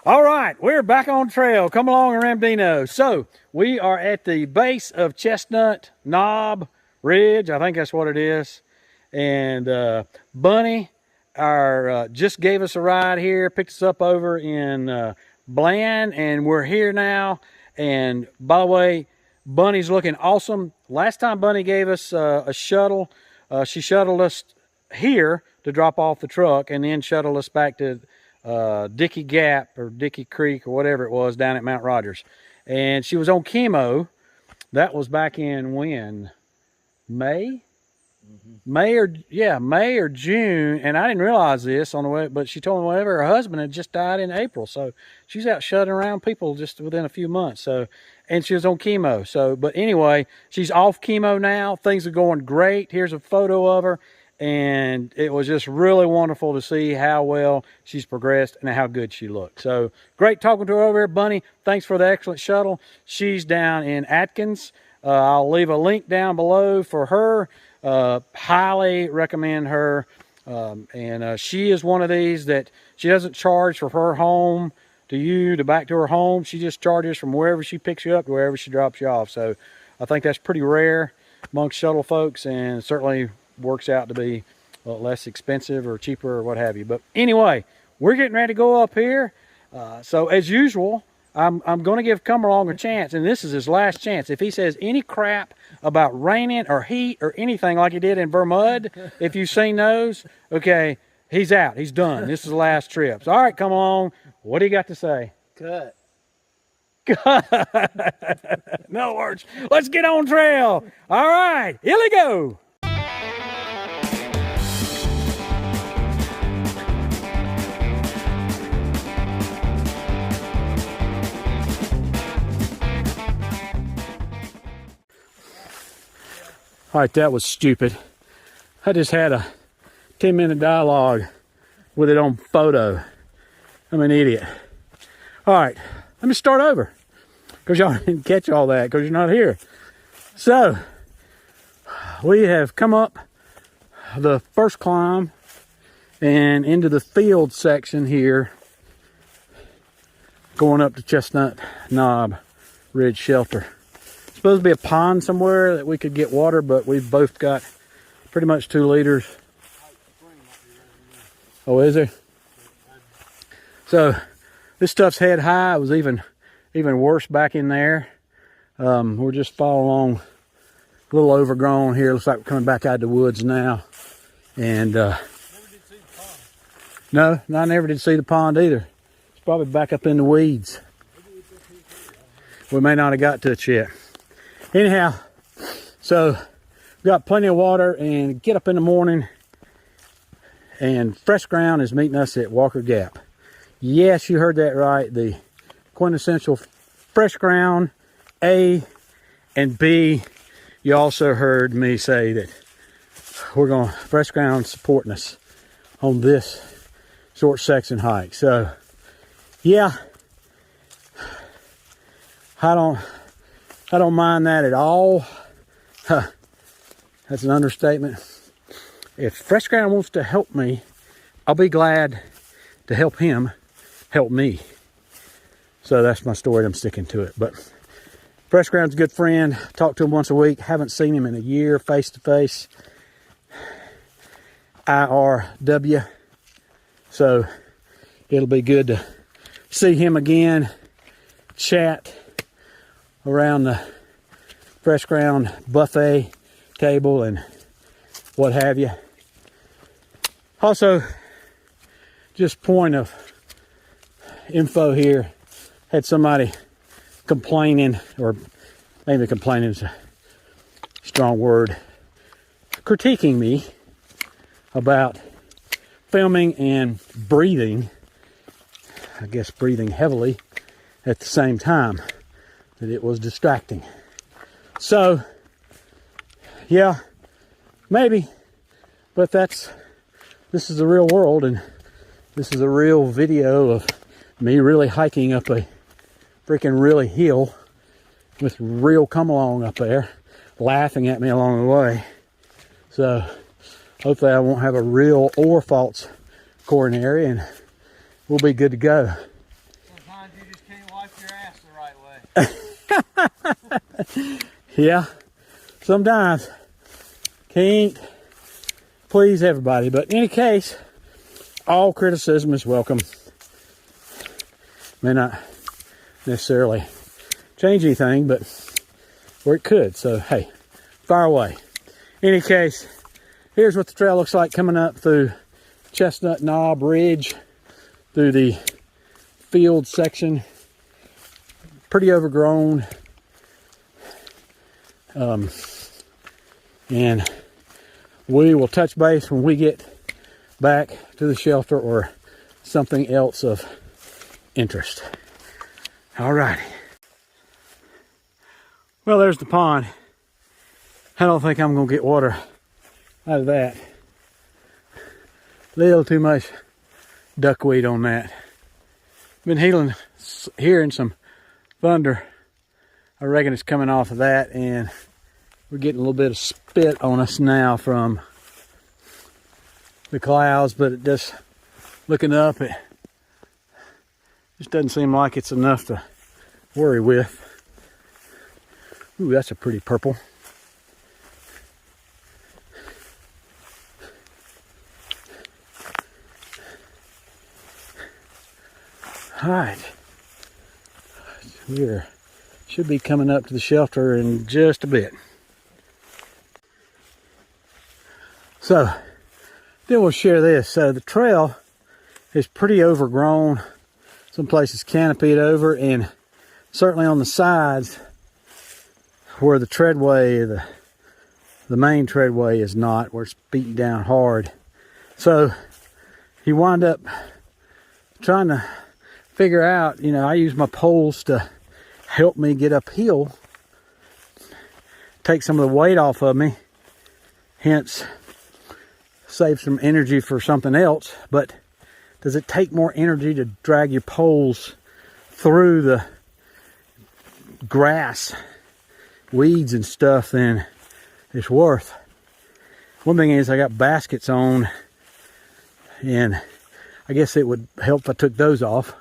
All right, we're back on trail. Come along, Ramdino. So we are at the base of Chestnut Knob Ridge. I think that's what it is. And Bunny, just gave us a ride here, picked us up over in Bland, and we're here now. And by the way, Bunny's looking awesome. Last time Bunny gave us a shuttle, she shuttled us here to drop off the truck, and then shuttled us back to Dickey Gap or Dickey Creek or whatever it was down at Mount Rogers. And she was on chemo. That was back in when? May? May or June. And I didn't realize this on the way, but she told me whenever her husband had just died in April. So she's out shutting around people just within a few months. So, and she was on chemo. So, but anyway, she's off chemo now. Things are going great. Here's a photo of her. And it was just really wonderful to see how well she's progressed and how good she looked. So great talking to her over here, Bunny. Thanks for the excellent shuttle. She's down in Atkins. I'll leave a link down below for her. Highly recommend her. She is one of these that she doesn't charge for her home to back to her home. She just charges from wherever she picks you up to wherever she drops you off. So I think that's pretty rare amongst shuttle folks, and certainly works out to be less expensive or cheaper or what have you. But anyway, we're getting ready to go up here. So as usual, I'm going to give Come Along a chance, and this is his last chance. If he says any crap about raining or heat or anything like he did in Vermud, if you've seen those, okay, he's out. He's done. This is the last trip. So, all right, Come Along. What do you got to say? Cut. No words. Let's get on trail. All right, here we go. All right, that was stupid. I just had a 10-minute dialogue with it on photo. I'm an idiot. All right, let me start over because y'all didn't catch all that because you're not here. So, we have come up the first climb and into the field section here, going up to Chestnut Knob Ridge Shelter. Supposed to be a pond somewhere that we could get water, but we've both got pretty much 2 liters. Oh, is there? So this stuff's head high. It was even worse back in there. We're just following along, a little overgrown here. Looks like we're coming back out of the woods now. And Never did see the pond. no, I never did see the pond either. It's probably back up in the weeds. We may not have got to it yet. Anyhow, so we've got plenty of water and get up in the morning, and Fresh Ground is meeting us at Walker Gap. Yes, you heard that right. The quintessential Fresh Ground, A, and B. You also heard me say that we're going to Fresh Ground supporting us on this short section hike. So, yeah, I don't mind that at all. That's an understatement. If Fresh Ground wants to help me, I'll be glad to help him help me. So that's my story. I'm sticking to it. But Fresh Ground's a good friend. Talk to him once a week. Haven't seen him in a year face to face. IRW. So it'll be good to see him again, chat around the Fresh Ground buffet table and what have you. Also, just point of info here, had somebody complaining, or maybe complaining is a strong word, critiquing me about filming and breathing, I guess breathing heavily at the same time, that it was distracting. So, yeah, maybe, but this is the real world, and this is a real video of me really hiking up a freaking really hill with real come along up there, laughing at me along the way. So, hopefully I won't have a real or false coronary, and we'll be good to go. Yeah, sometimes can't please everybody, but in any case, all criticism is welcome. May not necessarily change anything, but or it could. So hey, fire away. In any case, here's what the trail looks like coming up through Chestnut Knob Ridge, through the field section. Pretty overgrown. And we will touch base when we get back to the shelter or something else of interest. All righty. Well, there's the pond. I don't think I'm gonna get water out of that. Little too much duckweed on that. Been hearing some thunder. I reckon it's coming off of that, and we're getting a little bit of spit on us now from the clouds, but it just, looking up, it just doesn't seem like it's enough to worry with. Ooh, that's a pretty purple. All right, we should be coming up to the shelter in just a bit. So, then we'll share this. So the trail is pretty overgrown. Some places canopied over, and certainly on the sides where the treadway, the main treadway is not, where it's beaten down hard. So you wind up trying to figure out, you know, I use my poles to help me get uphill, take some of the weight off of me, hence save some energy for something else. But does it take more energy to drag your poles through the grass, weeds and stuff than it's worth? One thing is I got baskets on, and I guess it would help if I took those off.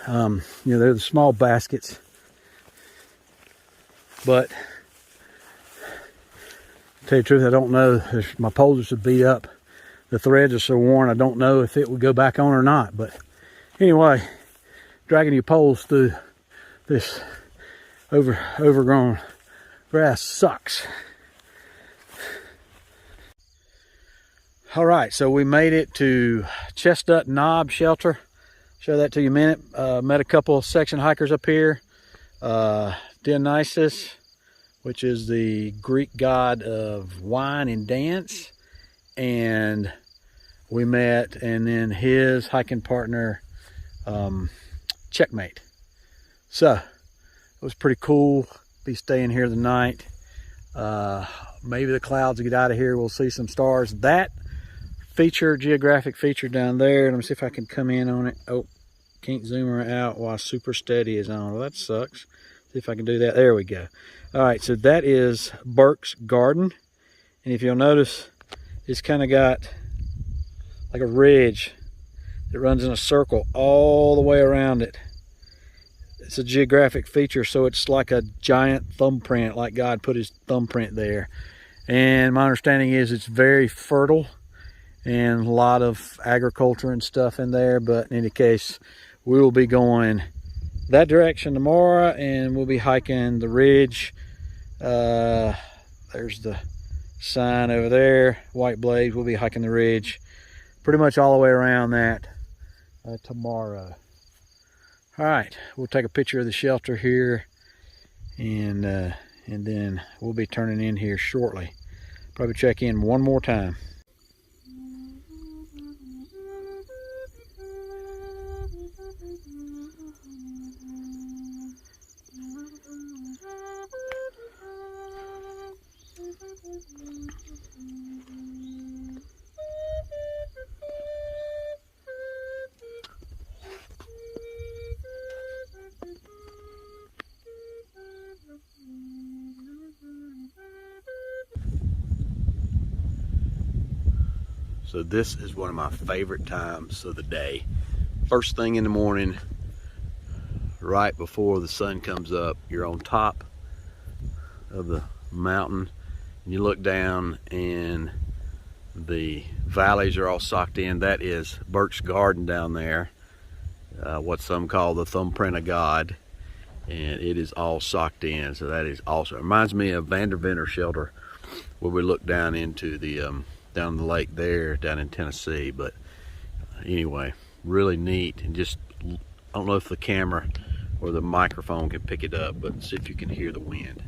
You know, they're the small baskets, but to tell you the truth, I don't know. My poles are so beat up, the threads are so worn, I don't know if it would go back on or not. But anyway, dragging your poles through this overgrown grass sucks. All right, so we made it to Chestnut Knob shelter. Show that to you in a minute. Met a couple section hikers up here. Dionysus, which is the Greek god of wine and dance. And we met, and then his hiking partner, Checkmate. So it was pretty cool. Be staying here the night. Maybe the clouds will get out of here. We'll see some stars. That feature, geographic feature down there. Let me see if I can come in on it. Oh, can't zoom her out while super steady is on. Well, that sucks. See if I can do that. There we go. All right, so that is Burke's Garden. And if you'll notice, it's kind of got like a ridge that runs in a circle all the way around it. It's a geographic feature, so it's like a giant thumbprint, like God put his thumbprint there. And my understanding is it's very fertile and a lot of agriculture and stuff in there. But in any case, we will be going that direction tomorrow, and we'll be hiking the ridge. There's the sign over there, White Blaze. We'll be hiking the ridge pretty much all the way around that tomorrow. All right, we'll take a picture of the shelter here, and then we'll be turning in here shortly. Probably check in one more time. So this is one of my favorite times of the day. First thing in the morning, right before the sun comes up. You're on top of the mountain and you look down and the valleys are all socked in. That is Birch Garden down there, what some call the thumbprint of God, and it is all socked in. So that is awesome. It reminds me of Vanderventor Shelter, where we look down into the down the lake there down in Tennessee. But anyway, really neat. And just, I don't know if the camera or the microphone can pick it up, but see if you can hear the wind.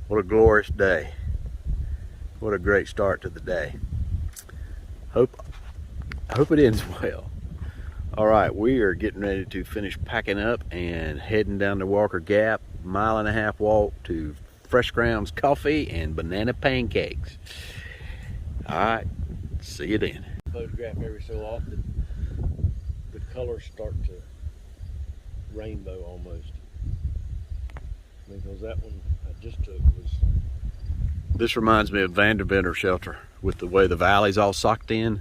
What a glorious day. What a great start to the day. I hope it ends well. All right, we are getting ready to finish packing up and heading down to Walker Gap, 1.5 mile walk to Fresh Grounds Coffee and banana pancakes. All right, see you then. Photograph every so often, the colors start to rainbow almost. Because that one I just took was... This reminds me of Vanderventor Shelter with the way the valley's all socked in.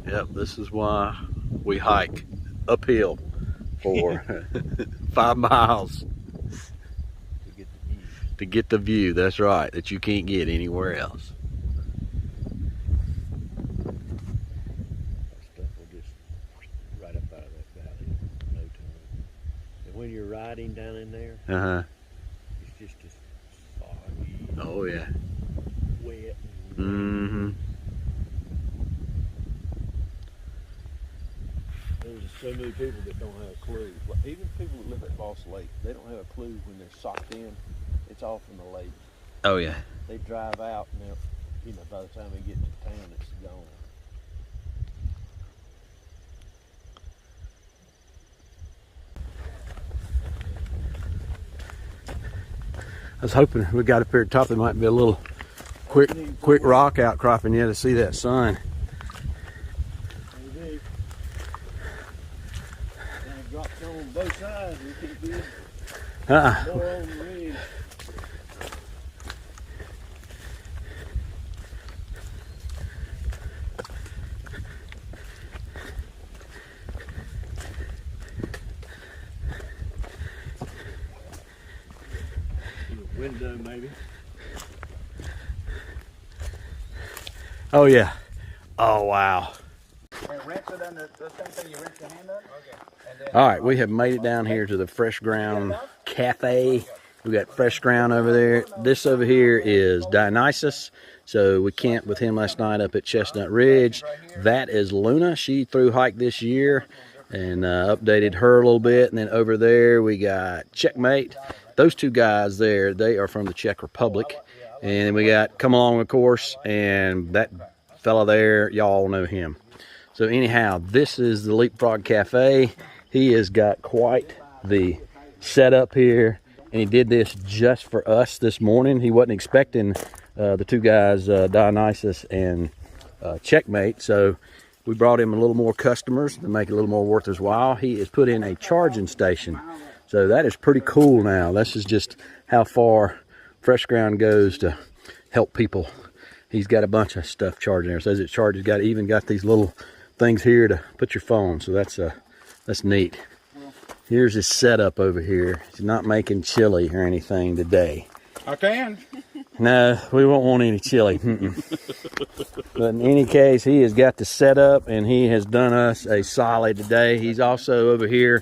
Yep, this is why we hike uphill for 5 miles to get the view. That's right, that you can't get anywhere else. That stuff will just right up out of that valley in no time. And when you're riding down in there, it's just as foggy. Oh yeah. Wet. There's so many people that don't have a clue. Even people that live at Boss Lake, they don't have a clue when they're socked in. It's all from the lake. Oh yeah. They drive out and they're, you know, by the time they get to town, it's gone. I was hoping we got up here at the top, there might be a little quick rock outcropping to see that sun. Maybe. And it drops on both sides. We keep being more on the ridge. Window maybe. Oh yeah. Oh wow. All right, we have made it down here to the Fresh Ground Cafe. We got Fresh Ground over there. This over here is Dionysus. So we camped with him last night up at Chestnut Ridge. That is Luna. She thru hiked this year and updated her a little bit. And then over there we got Checkmate. Those two guys there, they are from the Czech Republic. And then we got Come Along, of course, and that fella there, y'all know him. So anyhow, this is the Leapfrog Cafe. He has got quite the setup here, and he did this just for us this morning. He wasn't expecting the two guys, Dionysus and Checkmate, so we brought him a little more customers to make it a little more worth his while. He has put in a charging station. So that is pretty cool now. This is just how far Fresh Ground goes to help people. He's got a bunch of stuff charging there. It says it charges, even got these little things here to put your phone. So that's neat. Here's his setup over here. He's not making chili or anything today. I can. No, we won't want any chili. But in any case, he has got the setup and he has done us a solid today. He's also over here.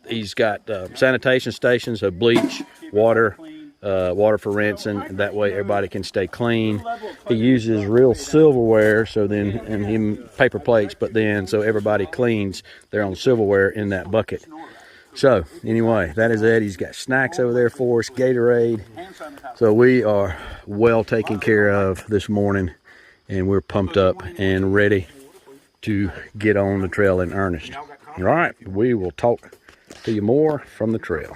He's got sanitation stations, so bleach, water, water for rinsing. That way everybody can stay clean. He uses real silverware, so then, and him paper plates, but then so everybody cleans their own silverware in that bucket. So anyway, that is it. He's got snacks over there for us, Gatorade. So we are well taken care of this morning, and we're pumped up and ready to get on the trail in earnest. All right, we will talk to you more from the trail.